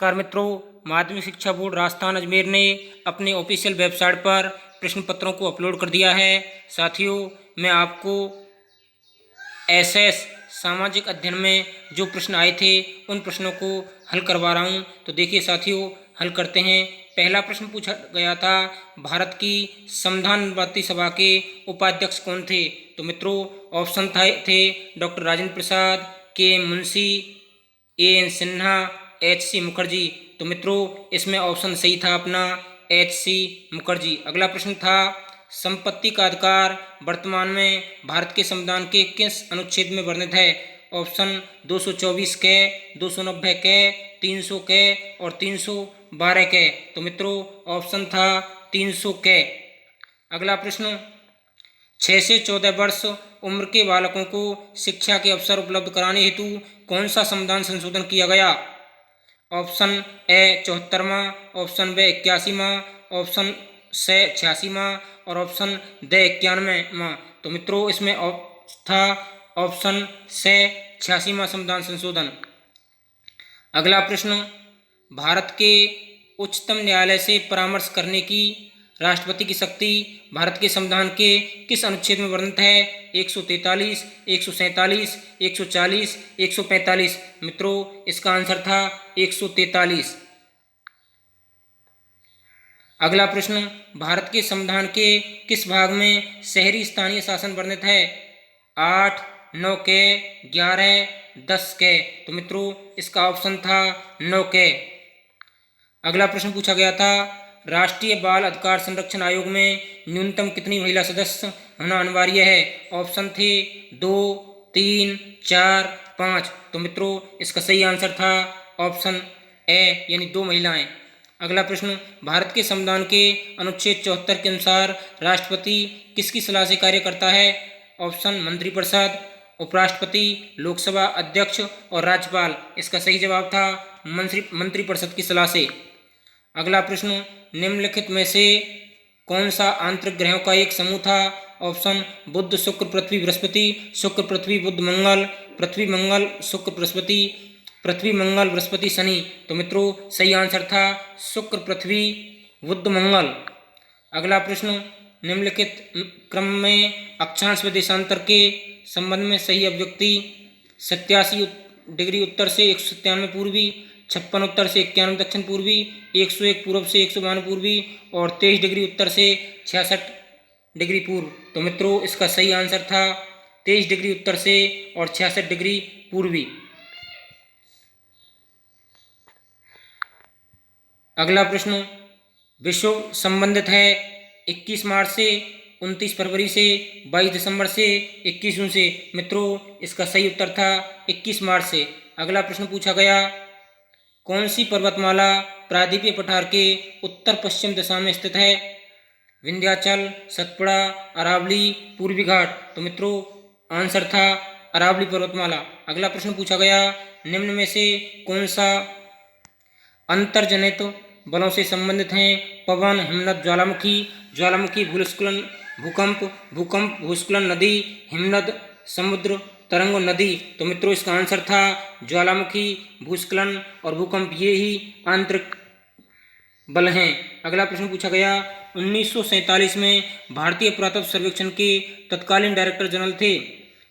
नमस्कार मित्रों, माध्यमिक शिक्षा बोर्ड राजस्थान अजमेर ने अपने ऑफिशियल वेबसाइट पर प्रश्न पत्रों को अपलोड कर दिया है। साथियों, मैं आपको एसएस सामाजिक अध्ययन में जो प्रश्न आए थे उन प्रश्नों को हल करवा रहा हूं। तो देखिए साथियों, हल करते हैं। पहला प्रश्न पूछा गया था, भारत की संविधान निर्मात्री सभा के उपाध्यक्ष कौन थे? तो मित्रों, ऑप्शन थे डॉक्टर राजेंद्र प्रसाद, के मुंशी, एन सिन्हा, एच.सी. मुखर्जी। तो मित्रों, इसमें ऑप्शन सही था अपना एच.सी. मुखर्जी। अगला प्रश्न था, संपत्ति का अधिकार वर्तमान में भारत के संविधान के किस अनुच्छेद में वर्णित है? ऑप्शन 224 के, 290 के, 300 के और 312 के। तो मित्रों, ऑप्शन था 300 के। अगला प्रश्न, 6 से 14 वर्ष उम्र के बालकों को शिक्षा के अवसर उपलब्ध कराने हेतु कौन सा संविधान संशोधन किया गया? ऑप्शन ए 74वां, ऑप्शन बी 81वां, ऑप्शन सी 86वां और ऑप्शन डी 91वां। तो मित्रों, इसमें था ऑप्शन से 86वां संविधान संशोधन। अगला प्रश्न, भारत के उच्चतम न्यायालय से परामर्श करने की राष्ट्रपति की शक्ति भारत के संविधान के किस अनुच्छेद में वर्णित है? 143, 147, 140, 145। मित्रों, इसका आंसर था 143। अगला प्रश्न, भारत के संविधान के किस भाग में शहरी स्थानीय शासन वर्णित है? 8, 9 के, 11, 10 के। तो मित्रों, इसका ऑप्शन था 9 के। अगला प्रश्न पूछा गया था, राष्ट्रीय बाल अधिकार संरक्षण आयोग में न्यूनतम कितनी महिला सदस्य होना अनिवार्य है? ऑप्शन थे 2, 3, 4, 5। तो मित्रों, इसका सही आंसर था ऑप्शन ए यानी 2 महिलाएं। अगला प्रश्न, भारत के संविधान के अनुच्छेद 74 के अनुसार राष्ट्रपति किसकी सलाह से कार्य करता है? ऑप्शन मंत्रिपरिषद, उपराष्ट्रपति, लोकसभा अध्यक्ष और राज्यपाल। इसका सही जवाब था मंत्रिपरिषद की सलाह से। अगला प्रश्न, निम्नलिखित में से कौन सा आंतरिक ग्रहों का एक समूह था? ऑप्शन बुध, शुक्र, पृथ्वी, बृहस्पति, शुक्र, पृथ्वी, बुध, मंगल, पृथ्वी, मंगल, शुक्र, बृहस्पति, पृथ्वी, मंगल, बृहस्पति, शनि। तो मित्रों, सही आंसर था शुक्र, पृथ्वी, बुध, मंगल। अगला प्रश्न, निम्नलिखित क्रम में अक्षांश व देशांतर के संबंध में सही अभिव्यक्ति 87 डिग्री उत्तर से 197 पूर्वी, 56 उत्तर से 91 दक्षिण पूर्वी, 101 पूर्व से 192 पूर्वी और 23 डिग्री उत्तर से 66 डिग्री पूर्व। तो मित्रों, इसका सही आंसर था 23 डिग्री उत्तर से और 66 डिग्री पूर्वी। अगला प्रश्न, विषुव संबंधित है 21 मार्च से 29 फरवरी से 22 दिसंबर से 21 जून से। मित्रों, इसका सही उत्तर था 21 मार्च से। अगला प्रश्न पूछा गया, कौन सी पर्वतमाला प्रायद्वीपीय पठार के उत्तर पश्चिम दिशा में स्थित है? विंध्याचल, सतपुड़ा, अरावली, पूर्वी घाट। तो मित्रों, आंसर था अरावली पर्वतमाला। अगला प्रश्न पूछा गया, निम्न में से कौन सा अंतर्जनित बलों से संबंधित हैं? पवन, हिमनद, ज्वालामुखी, ज्वालामुखी, भूस्खलन, भूकंप, भूकंप, भूस्खलन, नदी, हिमनद, समुद्र, तरंग, नदी। तो मित्रों, इसका आंसर था ज्वालामुखी, भूस्खलन और भूकंप, ये ही आंतरिक बल हैं। अगला प्रश्न पूछा गया, 1947 में भारतीय पुरातत्व सर्वेक्षण के तत्कालीन डायरेक्टर जनरल थे?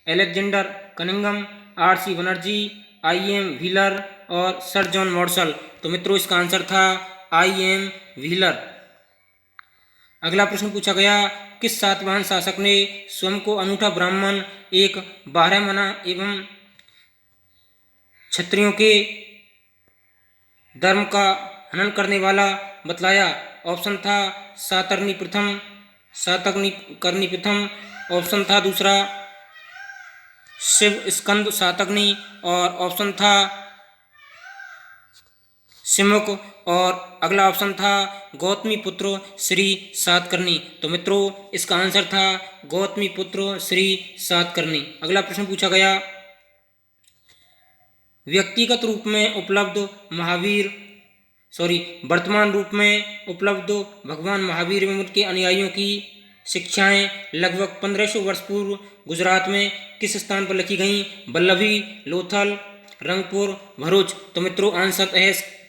Alexander Cunningham, R C. Banerjee, I M. Wheeler और सर जॉन मॉर्शल। तो मित्रों, इसका आंसर था आई.एम. व्हीलर। अगला प्रश्न पूछा गया, किस सातवाहन शासक ने स्वयं को अनूठा ब्राह्मण, एक बारहमाना एवं क्षत्रियों के धर्म का हनन करने वाला बतलाया? ऑप्शन था सातकर्णी प्रथम, ऑप्शन था दूसरा शिव स्कंद सातकर्णी और ऑप्शन था सिमुक और अगला ऑप्शन था गौतमी पुत्र श्री सातकर्णी। तो मित्रों, इसका आंसर था गौतमी पुत्र श्री सातकर्णी। अगला प्रश्न पूछा गया, व्यक्तिगत रूप में उपलब्ध वर्तमान रूप में उपलब्ध भगवान महावीर एवं उनके अनुयायियों की शिक्षाएं लगभग 1500 वर्ष पूर्व गुजरात में किस स्थान पर लिखी गईं? वल्लभी, लोथल, रंगपुर, भरूच। तो मित्रों आंसर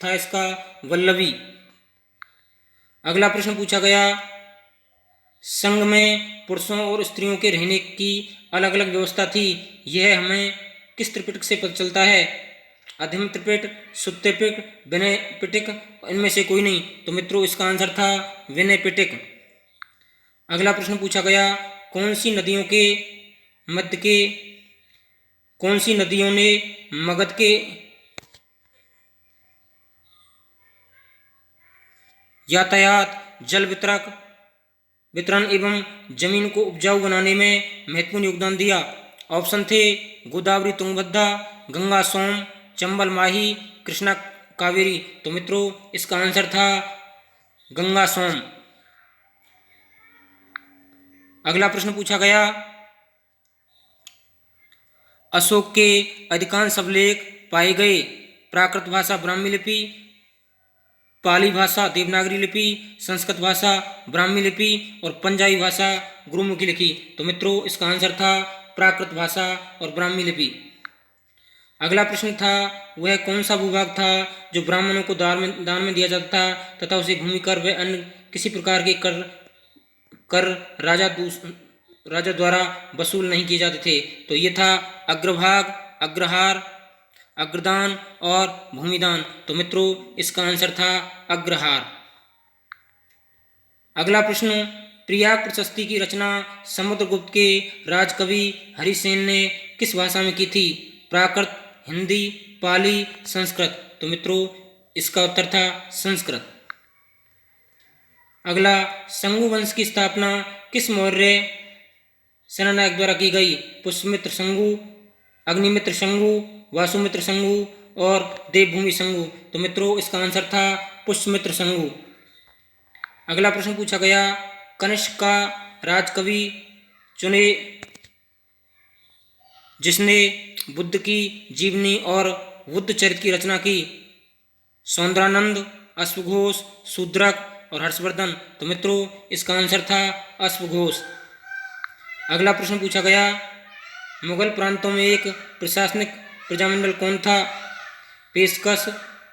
था इसका वल्लभी। अगला प्रश्न पूछा गया, संघ में पुरुषों और स्त्रियों के रहने की अलग अलग व्यवस्था थी, यह हमें किस त्रिपिटक से पता चलता है? अधम त्रिपिटक, शुद्ध त्रिपिटक, विनय पिटक, इनमें से कोई नहीं। तो मित्रों इसका आंसर था विनय पिटक। अगला प्रश्न पूछा गया, कौन सी नदियों के मध्य के कौन सी नदियों ने मगध के यातायात, जल वितरण एवं जमीन को उपजाऊ बनाने में महत्वपूर्ण योगदान दिया? ऑप्शन थे गोदावरी तुंगभद्रा, गंगा सोम, चंबल माही, कृष्णा कावेरी। तो मित्रों इसका आंसर था गंगा सोम। अगला प्रश्न पूछा गया, अशोक के अधिकांश अभिलेख पाए गए प्राकृत भाषा ब्राह्मी लिपि, पाली भाषा देवनागरी लिपि, संस्कृत भाषा ब्राह्मी लिपि और पंजाबी भाषा गुरुमुखी लिपि। तो मित्रों इसका आंसर था प्राकृत भाषा और ब्राह्मी लिपि। अगला प्रश्न था, वह कौन सा भूभाग था जो ब्राह्मणों को दान में दिया जाता था तथा उसे भूमि कर व अन्य किसी प्रकार के कर राजा द्वारा वसूल नहीं किए जाते थे? तो ये था अग्रभाग, अग्रहार, अग्रदान और भूमिदान। तो मित्रों इसका आंसर था अग्रहार। अगला प्रश्न, प्रयाग प्रशस्ति की रचना समुद्रगुप्त के राजकवि हरिसेन ने किस भाषा में की थी? प्राकृत, हिंदी, पाली, संस्कृत। तो मित्रों इसका उत्तर था संस्कृत। अगला, शंगु वंश की स्थापना किस मौर्य सेनानायक द्वारा की गई? पुष्यमित्र शंगु, अग्निमित्र शंगु, वासुमित्र शंगु और देवभूमि शंगु। तो मित्रों इसका आंसर था पुष्यमित्र शंगु। अगला प्रश्न पूछा गया, कनिष्क का राजकवि चुने जिसने बुद्ध की जीवनी और बुद्ध चरित्र की रचना की? सौंदरानंद, अश्वघोष, शूद्रक और हर्षवर्धन। तो मित्रों इसका आंसर था अश्वघोष। अगला प्रश्न पूछा गया, मुगल प्रांतों में एक प्रशासनिक प्रजामंडल कौन था? पेशकश,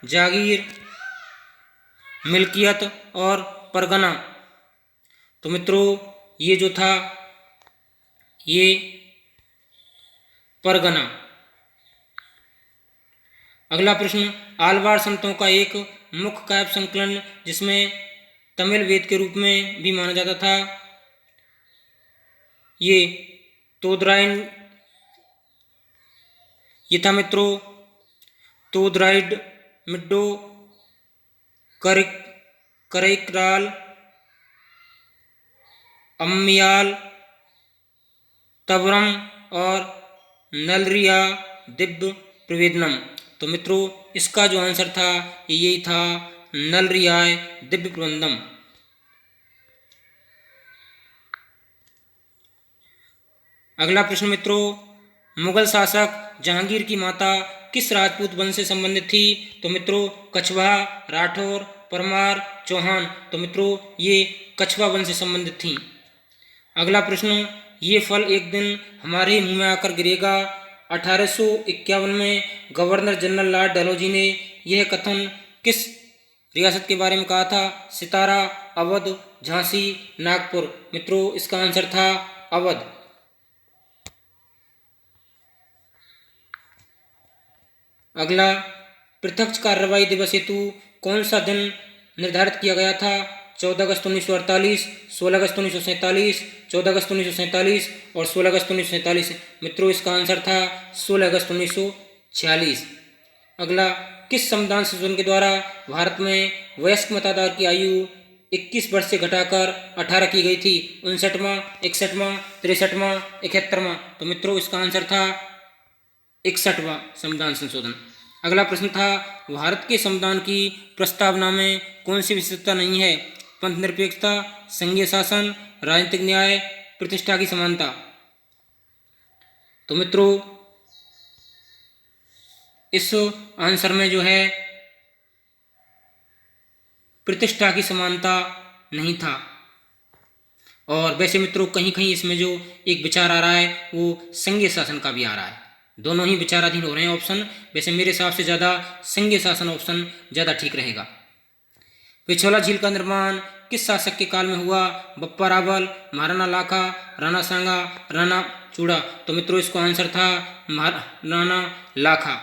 जागीर, मिल्कियत और परगना। तो मित्रों ये जो था ये परगना। अगला प्रश्न, आलवार संतों का एक मुख्य काव्य संकलन जिसमें तमिल वेद के रूप में भी माना जाता था, ये तोदराइन ये था मित्रों तोदराइड मिड्डो करैक्राल अम्मियाल तबरम और नलरिया दिव्य प्रवेदनम। तो मित्रों इसका जो आंसर था यही था नलरियाय दिव्य प्रबंधम। अगला प्रश्न मित्रों, मुगल शासक जहांगीर की माता किस राजपूत वंश से संबंधित थी? तो मित्रों कछवाहा, राठौर, परमार, चौहान। तो मित्रों ये कछवा वंश से संबंधित थी। अगला प्रश्न, ये फल एक दिन हमारे मुंह में आकर गिरेगा 1851 में गवर्नर जनरल लॉर्ड डलहौजी ने यह कथन किस रियासत के बारे में कहा था? सितारा, अवध, झांसी, नागपुर। मित्रों इसका आंसर था अवध। अगला, प्रत्यक्ष कार्रवाई दिवस हेतु कौन सा दिन निर्धारित किया गया था? 14 अगस्त 1948, 16 अगस्त 1947, 14 अगस्त 1947 और 16 अगस्त 1947। मित्रों इसका आंसर था 16 अगस्त 1946। अगला, किस संविधान संशोधन के द्वारा भारत में वयस्क मतदाता की आयु 21 वर्ष से घटाकर 18 की गई थी? 59वां, 61वां, 63वां, 71वां। तो मित्रों इसका आंसर था 61वां संविधान संशोधन। अगला प्रश्न था, भारत के संविधान की प्रस्तावना में कौन सी विशेषता नहीं है? पंथ निरपेक्षता, संघीय शासन, राजनीतिक न्याय, प्रतिष्ठा की समानता। तो मित्रों इस आंसर में जो है प्रतिष्ठा की समानता नहीं था। और वैसे मित्रों कहीं कहीं इसमें जो एक विचार आ रहा है वो संघीय शासन का भी आ रहा है। दोनों ही विचाराधीन हो रहे हैं ऑप्शन। वैसे मेरे हिसाब से ज़्यादा संघीय शासन ऑप्शन ज़्यादा ठीक रहेगा। पिछोला झील का निर्माण किस शासक के काल में हुआ? बप्पा रावल, महाराणा लाखा, राणा सांगा, राणा चूड़ा। तो मित्रों इसका आंसर था राणा लाखा।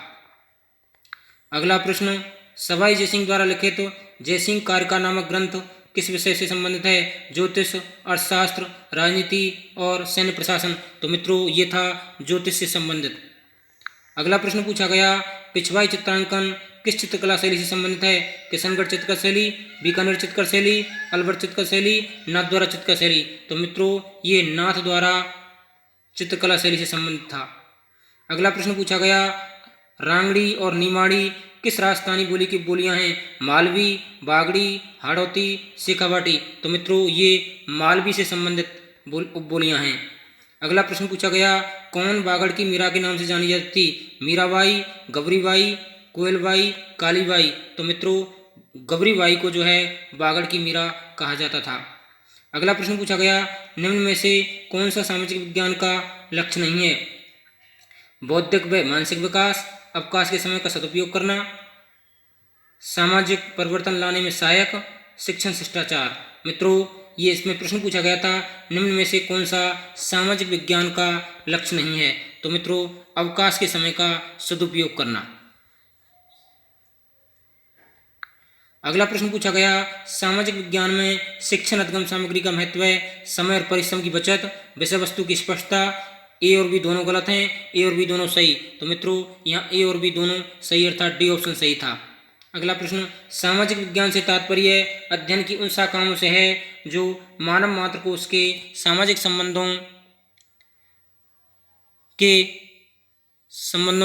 अगला प्रश्न, सवाई जयसिंह द्वारा लिखित जयसिंह कारिका नामक ग्रंथ किस विषय से संबंधित है? ज्योतिष, अर्थशास्त्र, राजनीति और सैन्य प्रशासन। तो मित्रों ये था ज्योतिष से संबंधित। अगला प्रश्न पूछा गया, पिछवाई चित्रांकन किस चित्रकला शैली से संबंधित है? किशनगढ़ चित्रकला शैली, बीकानेर चित्रकला शैली, अलवर चित्रकला शैली, नाथद्वारा चित्रकला शैली। तो मित्रों ये नाथद्वारा चित्रकला शैली से संबंधित था। अगला प्रश्न पूछा गया, रांगड़ी और निमाड़ी किस राजस्थानी बोली की बोलियां हैं? मालवी, बागड़ी, हाड़ौती, शेखावाटी। तो मित्रों ये मालवी से संबंधित बोलियां हैं। अगला प्रश्न पूछा गया, कौन बागड़ की मीरा के नाम से जानी जाती थी? मीराबाई, गबरीबाई, कोयलबाई, कालीबाई। तो मित्रों गबरीबाई को जो है बागड़ की मीरा कहा जाता था। अगला प्रश्न पूछा गया, निम्न में से कौन सा सामाजिक विज्ञान का लक्ष्य नहीं है? बौद्धिक व मानसिक विकास, अवकाश के समय का सदुपयोग करना, सामाजिक परिवर्तन लाने में सहायक, शिक्षण शिष्टाचार। मित्रों ये इसमें प्रश्न पूछा गया था, निम्न में से कौन सा सामाजिक विज्ञान का लक्ष्य नहीं है? तो मित्रों अवकाश के समय का सदुपयोग करना। अगला प्रश्न पूछा गया, सामाजिक विज्ञान में शिक्षण अधिगम सामग्री का महत्व है, समय और परिश्रम की बचत, विषय वस्तु की स्पष्टता। ए और बी दोनों गलत हैं, ए और बी दोनों सही। तो मित्रों यहाँ ए और बी दोनों सही अर्थात डी ऑप्शन सही था। अगला प्रश्न, सामाजिक विज्ञान से तात्पर्य अध्ययन की उन शाखाओं से है जो मानव मात्र को उसके सामाजिक संबंधों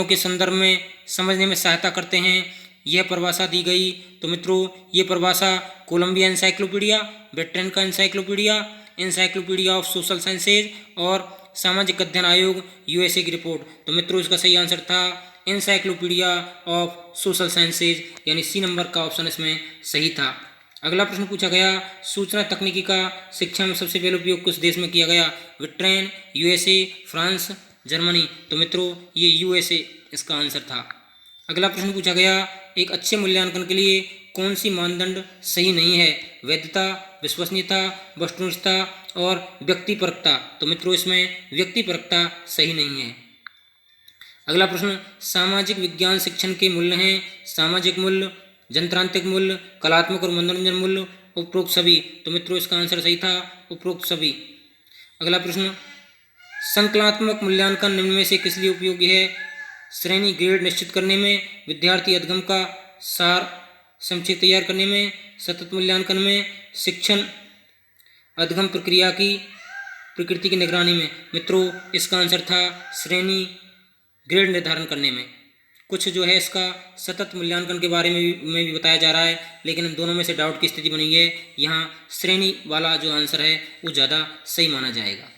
के संदर्भ में समझने में सहायता करते हैं। यह परिभाषा दी गई। तो मित्रों ये परिभाषा कोलंबिया एनसाइक्लोपीडिया, ब्रिटेन का encyclopedia, encyclopedia of social sciences और सामाजिक अध्ययन आयोग यूएसए की रिपोर्ट। तो मित्रों इसका सही आंसर था एनसाइक्लोपीडिया ऑफ सोशल साइंसेज, यानी सी नंबर का ऑप्शन इसमें सही था। अगला प्रश्न पूछा गया, सूचना तकनीकी का शिक्षा में सबसे पहले उपयोग किस देश में किया गया? Britain, USA, France, Germany. तो मित्रों ये यूएसए इसका आंसर था। अगला प्रश्न पूछा गया, एक अच्छे मूल्यांकन के लिए कौन सी मानदंड सही नहीं है? वैधता, विश्वसनीयता, वस्तुनिष्ठता और व्यक्तिपरकता। तो मित्रों इसमें व्यक्तिपरकता सही नहीं है। अगला प्रश्न, सामाजिक विज्ञान शिक्षण के मूल्य हैं सामाजिक मूल्य, जनतांत्रिक मूल्य, कलात्मक और मनोरंजन मूल्य, उपरोक्त सभी। तो मित्रों इसका आंसर सही था उपरोक्त सभी। अगला प्रश्न, संकलात्मक मूल्यांकन निम्न में से किस लिए उपयोगी है? श्रेणी ग्रेड निश्चित करने में, विद्यार्थी अधिगम का सार संक्षिप्त तैयार करने में, सतत मूल्यांकन में, शिक्षण अधिगम प्रक्रिया की प्रकृति की निगरानी में। मित्रों इसका आंसर था श्रेणी ग्रेड निर्धारण करने में। कुछ जो है इसका सतत मूल्यांकन के बारे में भी बताया जा रहा है, लेकिन इन दोनों में से डाउट की स्थिति बनी है। यहाँ श्रेणी वाला जो आंसर है वो ज़्यादा सही माना जाएगा।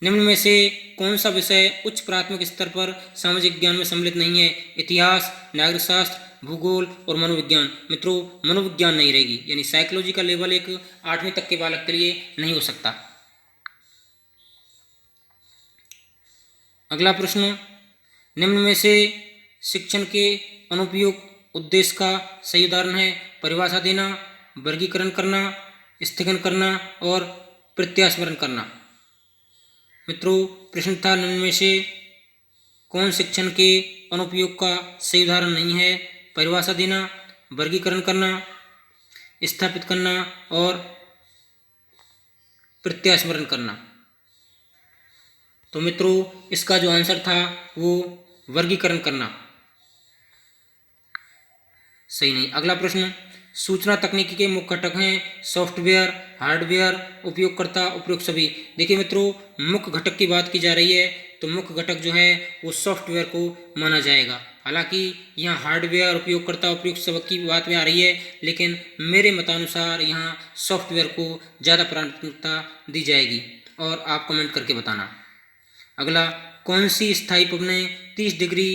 निम्न में से कौन सा विषय उच्च प्राथमिक स्तर पर सामाजिक विज्ञान में सम्मिलित नहीं है? इतिहास, नागरिक शास्त्र, भूगोल और मनोविज्ञान। मित्रों मनोविज्ञान नहीं रहेगी, यानी साइकोलॉजी का लेवल एक 8वीं तक के बालक के लिए नहीं हो सकता। अगला प्रश्न, निम्न में से शिक्षण के अनुपयुक्त उद्देश्य का सही उदाहरण है? परिभाषा देना, वर्गीकरण करना, स्थगन करना और प्रत्यास्मरण करना। मित्रों प्रश्न था निम्न में से कौन शिक्षण के अनुपयोग का सही उदाहरण नहीं है? परिभाषा देना, वर्गीकरण करना, स्थापित करना और प्रत्यास्मरण करना। तो मित्रों इसका जो आंसर था वो वर्गीकरण करना सही नहीं। अगला प्रश्न, सूचना तकनीकी के मुख्य घटक हैं सॉफ्टवेयर, हार्डवेयर, उपयोगकर्ता, उपयोग सभी। देखिए मित्रों मुख्य घटक की बात की जा रही है तो मुख्य घटक जो है वो सॉफ्टवेयर को माना जाएगा। हालांकि यहाँ हार्डवेयर, उपयोगकर्ता, उपयोग सब की बात में आ रही है, लेकिन मेरे मतानुसार यहाँ सॉफ्टवेयर को ज़्यादा प्राथमिकता दी जाएगी और आप कमेंट करके बताना। अगला, कौन सी स्थायी पवनें 30 डिग्री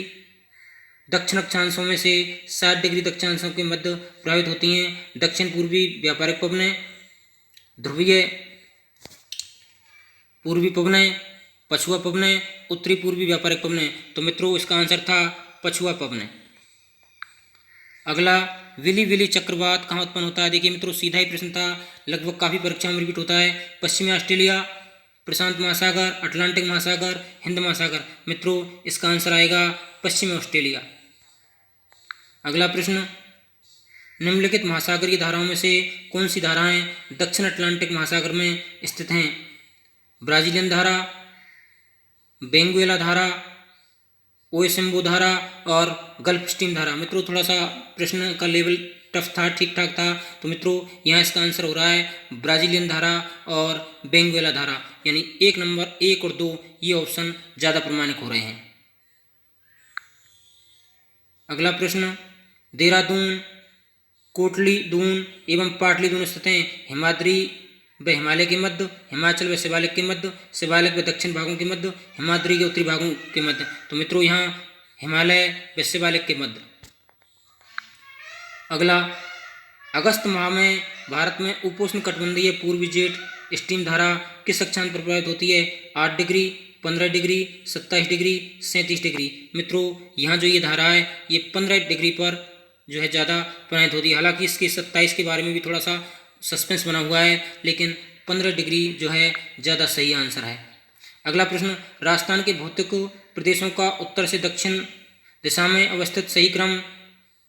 दक्षिण अक्षांशों में से 60 डिग्री दक्षिणांशों के मध्य प्रभावित होती हैं? दक्षिण पूर्वी व्यापारिक पवनें, ध्रुवीय पूर्वी पवनें, पछुआ पवने, उत्तरी पूर्वी व्यापारिक पवने। तो मित्रों इसका आंसर था पछुआ पवने। अगला, विली विली चक्रवात कहाँ उत्पन्न होता है? देखिए मित्रों सीधा ही प्रश्न था, लगभग काफ़ी परीक्षाओं में रिपीट होता है। पश्चिमी ऑस्ट्रेलिया, प्रशांत महासागर, अटलांटिक महासागर, हिंद महासागर। मित्रों इसका आंसर आएगा पश्चिमी ऑस्ट्रेलिया। अगला प्रश्न, निम्नलिखित महासागरीय धाराओं में से कौन सी धाराएं दक्षिण अटलांटिक महासागर में स्थित हैं? ब्राजीलियन धारा, बेंगुएला धारा, ओएसिम्बो धारा और गल्फ स्ट्रीम धारा। मित्रों थोड़ा सा प्रश्न का लेवल टफ था, ठीक ठाक था। तो मित्रों यहाँ इसका आंसर हो रहा है ब्राजीलियन धारा और बेंगुएला धारा, यानी 1 नंबर 1 और 2 ये ऑप्शन ज़्यादा प्रमाणिक हो रहे हैं। अगला प्रश्न, देहरादून, कोटली दून एवं पाटली दून स्थित हैं हिमाद्री व हिमालय के मध्य, हिमाचल व शिवालिक के मध्य, शिवालिक व दक्षिण भागों के मध्य, हिमाद्री के उत्तरी भागों के मध्य। तो मित्रों यहाँ हिमालय व शिवालिक के मध्य। अगला, अगस्त माह में भारत में उपोष्ण कटिबंधीय पूर्वी जेट स्ट्रीम धारा किस अक्षांश पर प्रभावित होती है? 8 डिग्री, 15 डिग्री, 27 डिग्री, 37 डिग्री। मित्रों यहाँ जो ये धारा है ये 15 डिग्री पर जो है ज़्यादा प्रभावित होती है। हालांकि इसके 27 के बारे में भी थोड़ा सा सस्पेंस बना हुआ है, लेकिन 15 डिग्री जो है ज़्यादा सही आंसर है। अगला प्रश्न, राजस्थान के भौतिक प्रदेशों का उत्तर से दक्षिण दिशा में अवस्थित सही क्रम?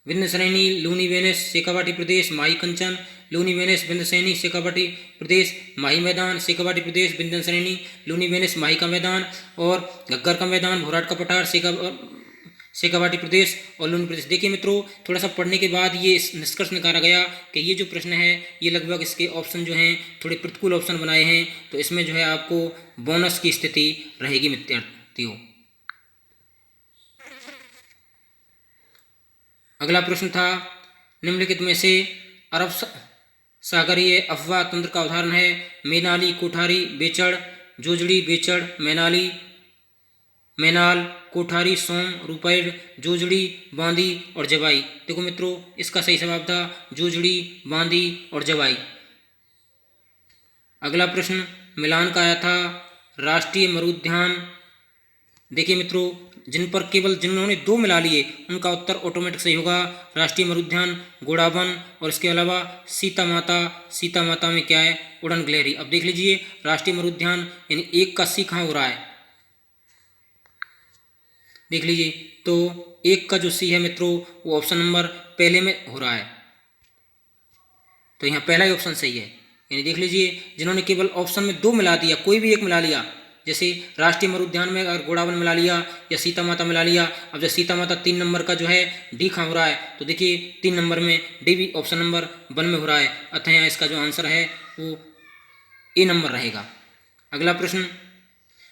विंध्य श्रेणी, लूनी वेनिस, शेखावाटी प्रदेश, माही कंचन, लूनी वेनिस, विंध्य श्रेणी, शेखावाटी प्रदेश, माही मैदान, शेखावाटी प्रदेश, विंध्य श्रेणी, लूनी वेनिस, माही का मैदान और घग्गर का मैदान, भोराट का पठार, शेखावाटी प्रदेश और लूनी प्रदेश। देखिए मित्रों थोड़ा सा पढ़ने के बाद ये निष्कर्ष निकाला गया कि ये जो प्रश्न है ये लगभग इसके ऑप्शन जो हैं थोड़े प्रतिकूल ऑप्शन बनाए हैं, तो इसमें जो है आपको बोनस की स्थिति रहेगी विद्यार्थियों। अगला प्रश्न था, निम्नलिखित में से अरब सागरीय अफवाह तंत्र का उदाहरण है? मैनाली, कोठारी, बेचड़, जोजड़ी, बेचड़, मैनाली, मैनाल, कोठारी, सोम, रुपैड, जोजड़ी, बांदी और जवाई। देखो मित्रों इसका सही जवाब था जोजड़ी, बांदी और जवाई। अगला प्रश्न, मिलान का आया था राष्ट्रीय मरुद्यान। देखिए मित्रों जिन्होंने 2 मिला लिए उनका उत्तर ऑटोमेटिक सही होगा, राष्ट्रीय मरुद्यान गोडावन और इसके अलावा सीता माता। सीता माता में क्या है? उड़न गिलहरी। अब देख लीजिए राष्ट्रीय मरुद्यान यानी 1 का सी कहाँ हो रहा है, देख लीजिए तो 1 का जो सी है मित्रों वो ऑप्शन नंबर पहले में हो रहा है, तो यहाँ पहला ही ऑप्शन सही है। यानी देख लीजिए जिन्होंने केवल ऑप्शन में 2 मिला दिया, कोई भी एक मिला लिया, जैसे राष्ट्रीय मरुद्यान में अगर गोडावन मिला लिया या सीता माता मिला लिया। अब जब सीता माता 3 नंबर का जो है डी कहाँ हो रहा है, तो देखिए 3 नंबर में डी भी ऑप्शन नंबर 1 में हो रहा है, अतः यहाँ इसका जो आंसर है वो ए नंबर रहेगा। अगला प्रश्न,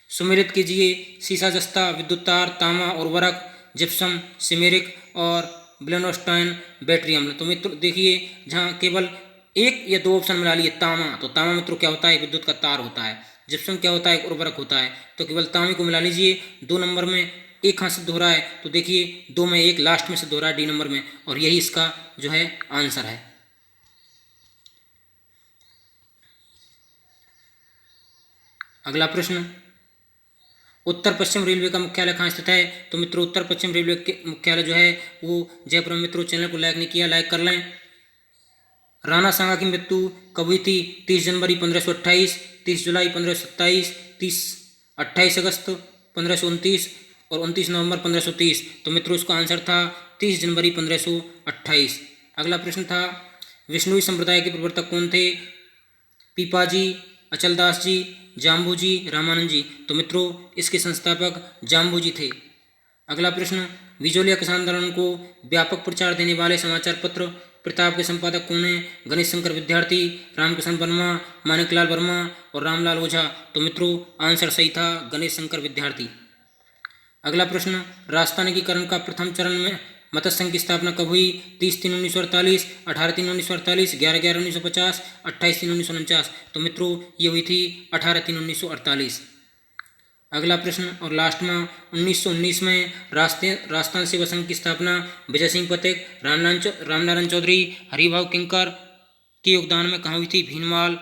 सुमेलित कीजिए सीसा, जस्ता, विद्युत तार, तांबा, उर्वरक, जिप्सम, सिमेरिक और ब्लेनोस्टाइन बैटरी अम्ल। तो मित्रों देखिए जहाँ केवल 1 या 2 ऑप्शन मिला लिए तांबा, तो तांबा मित्रों क्या होता है? विद्युत का तार होता है। जिप्सम क्या होता है? उर्वरक होता है। तो केवल तांबे को मिला लीजिए। 2 नंबर में 1 कहाँ सिद्ध हो रहा है, तो देखिए 2 में 1 लास्ट में सिद्ध हो रहा है डी नंबर में, और यही इसका जो है आंसर है। अगला प्रश्न, उत्तर पश्चिम रेलवे का मुख्यालय कहाँ स्थित है? तो मित्रों उत्तर पश्चिम रेलवे के मुख्यालय जो है वो जयपुर में। मित्रों चैनल को लाइक नहीं किया, लाइक कर लें। राणा सांगा की मृत्यु कब हुई थी? 30 जनवरी 1528, 30 जुलाई 1527, 28 अगस्त 1529 और 29 नवंबर 1530। तो मित्रों इसका आंसर था 30 जनवरी 1528। अगला प्रश्न था, विष्णुई संप्रदाय के प्रवर्तक कौन थे? पीपाजी, अचलदास जी, जाम्बू जी, रामानंद जी। तो मित्रों इसके संस्थापक जाम्बू जी थे। अगला प्रश्न, बिजोलिया किसान आंदोलन को व्यापक प्रचार देने वाले समाचार पत्र प्रताप के संपादक कौन हैं? गणेश शंकर विद्यार्थी, रामकिशन वर्मा, मानिकलाल वर्मा और रामलाल ओझा। तो मित्रों आंसर सही था गणेश शंकर विद्यार्थी। अगला प्रश्न, राजस्थानिकीकरण का प्रथम चरण में मत्स्य संघ की स्थापना कब हुई? 30/3/1948, 18/3/1948, 11/11/1950, 28/3/1949। तो मित्रों ये हुई थी 18/3/1948। अगला प्रश्न और लास्ट में 1919 में राजस्थान सेवा संघ की स्थापना विजय सिंह पथिक, रामनारायण चौधरी, हरिभाऊ किंकर के योगदान में कहाँ हुई थी? भीनमाल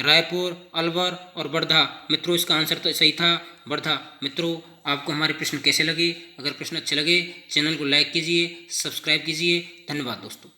रायपुर, अलवर और वर्धा। मित्रों इसका आंसर तो सही था वर्धा। मित्रों आपको हमारे प्रश्न कैसे लगे? अगर प्रश्न अच्छे लगे चैनल को लाइक कीजिए, सब्सक्राइब कीजिए। धन्यवाद दोस्तों।